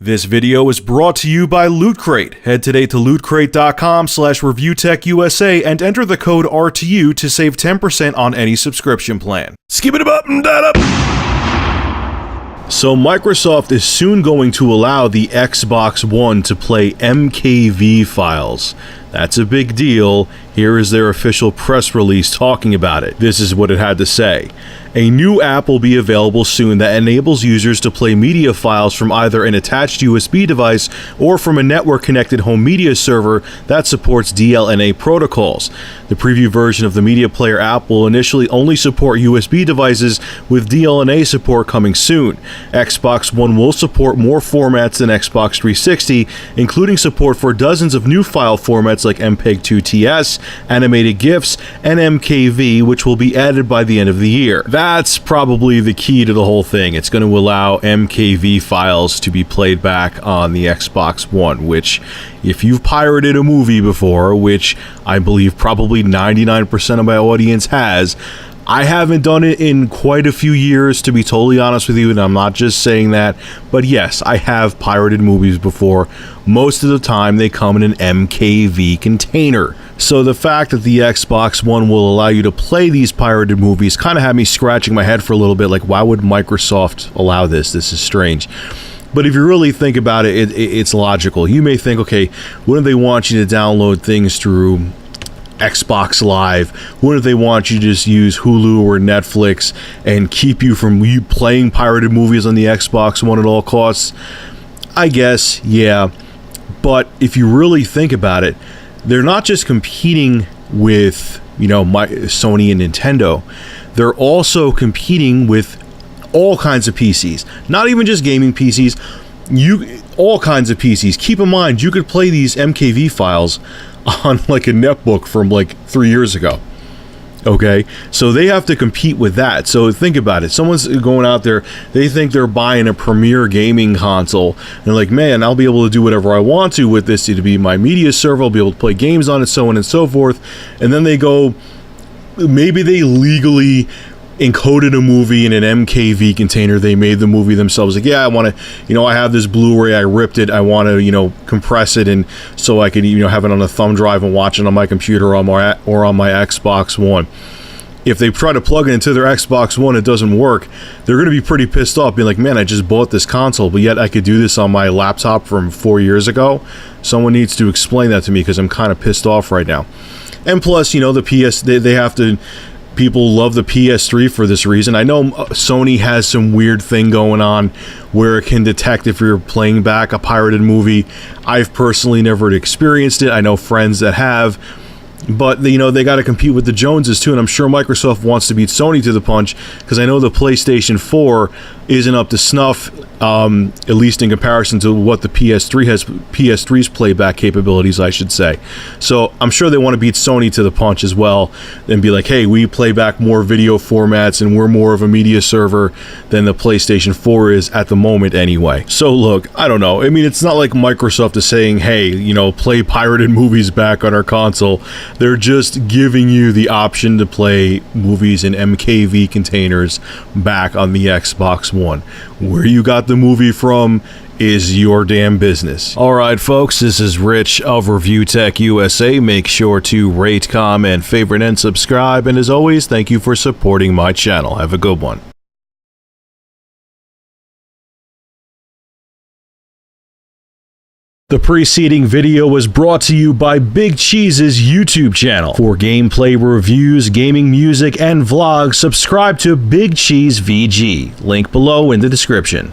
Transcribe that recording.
This video is brought to you by Loot Crate. Head today to lootcrate.com/reviewtechusa and enter the code RTU to save 10% on any subscription plan. Skip it up and that up. So Microsoft is soon going to allow the Xbox One to play MKV files. That's a big deal. Here is their official press release talking about it. This is what it had to say. A new app will be available soon that enables users to play media files from either an attached USB device or from a network-connected home media server that supports DLNA protocols. The preview version of the media player app will initially only support USB devices, with DLNA support coming soon. Xbox One will support more formats than Xbox 360, including support for dozens of new file formats like MPEG-2TS, animated GIFs, and MKV, which will be added by the end of the year. That's probably the key to the whole thing. It's going to allow MKV files to be played back on the Xbox One, which, if you've pirated a movie before, which I believe probably 99% of my audience has, I haven't done it in quite a few years, to be totally honest with you, and I'm not just saying that, but yes, I have pirated movies before. Most of the time, they come in an MKV container. So the fact that the Xbox One will allow you to play these pirated movies kind of had me scratching my head for a little bit, like, why would Microsoft allow this? This is strange. But if you really think about it, it's logical. You may think, okay, wouldn't they want you to download things through Xbox Live? Wouldn't they want you to just use Hulu or Netflix and keep you from playing pirated movies on the Xbox One at all costs? I guess, yeah. But if you really think about it, they're not just competing with, Sony and Nintendo. They're also competing with all kinds of PCs. Not even just gaming PCs. All kinds of PCs. Keep in mind, you could play these MKV files on like a netbook from like 3 years ago. Okay, so they have to compete with that. So think about it. Someone's going out there, they think they're buying a premier gaming console, and they're like, man, I'll be able to do whatever I want to with this. It'll be my media server, I'll be able to play games on it, so on and so forth. And then they go, maybe they legally encoded a movie in an MKV container. They made the movie themselves. Like, yeah, I want to, I have this Blu-ray, I ripped it, I want to, compress it, and so I can, have it on a thumb drive and watch it on my computer or on my Xbox One. If they try to plug it into their Xbox One, it doesn't work, they're going to be pretty pissed off, being like, man, I just bought this console, but yet I could do this on my laptop from 4 years ago. Someone needs to explain that to me, because I'm kind of pissed off right now. And plus, the PS, they have to... People love the PS3 for this reason. I know Sony has some weird thing going on where it can detect if you're playing back a pirated movie. I've personally never experienced it. I know friends that have. But, they got to compete with the Joneses, too, and I'm sure Microsoft wants to beat Sony to the punch, because I know the PlayStation 4 isn't up to snuff, at least in comparison to what the PS3 has, PS3's playback capabilities, I should say. So I'm sure they want to beat Sony to the punch as well, and be like, hey, we play back more video formats, and we're more of a media server than the PlayStation 4 is at the moment anyway. So look, I don't know. I mean, it's not like Microsoft is saying, hey, play pirated movies back on our console. They're just giving you the option to play movies in MKV containers back on the Xbox One. Where you got the movie from is your damn business. Alright folks, this is Rich of Review Tech USA. Make sure to rate, comment, favorite, and subscribe. And as always, thank you for supporting my channel. Have a good one. The preceding video was brought to you by Big Cheese's YouTube channel. For gameplay reviews, gaming music, and vlogs, subscribe to Big Cheese VG. Link below in the description.